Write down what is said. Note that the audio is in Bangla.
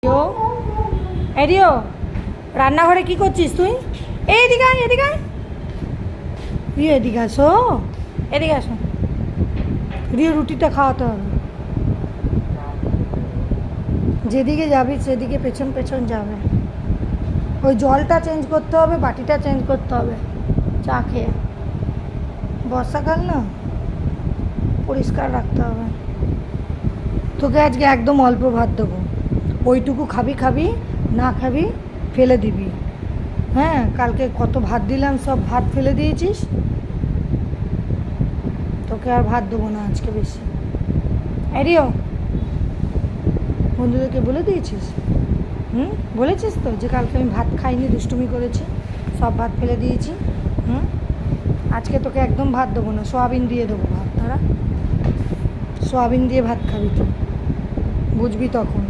রিও এই রিও রান্নাঘরে কি করছিস তুই? এইদিকে আয়, এদিকে আয়। রিও এদিকে আসো, এদিকে আসো। রিও রুটিটা খাওয়াতে হবে। যেদিকে যাবি সেদিকে পেছন পেছন যাবে। ওই জলটা চেঞ্জ করতে হবে, বাটিটা চেঞ্জ করতে হবে চা খেয়ে। বর্ষাকাল না, পরিষ্কার রাখতে হবে। তোকে আজকে একদম অল্প ভাত দেবো, ওইটুকু খাবি খাবি, না খাবি ফেলে দিবি। হ্যাঁ, কালকে কত ভাত দিলাম, সব ভাত ফেলে দিয়েছিস। তোকে আর ভাত দেবো না আজকে বেশি। এরিও বন্ধুদেরকে বলে দিয়েছিস? বলেছিস তো যে কালকে আমি ভাত খাইনি, দুষ্টুমি করেছি, সব ভাত ফেলে দিয়েছি। আজকে তোকে একদম ভাত দেবো না, সোয়াবিন দিয়ে দেবো ভাত। তারা সোয়াবিন দিয়ে ভাত খাবি তুই, বুঝবি তখন।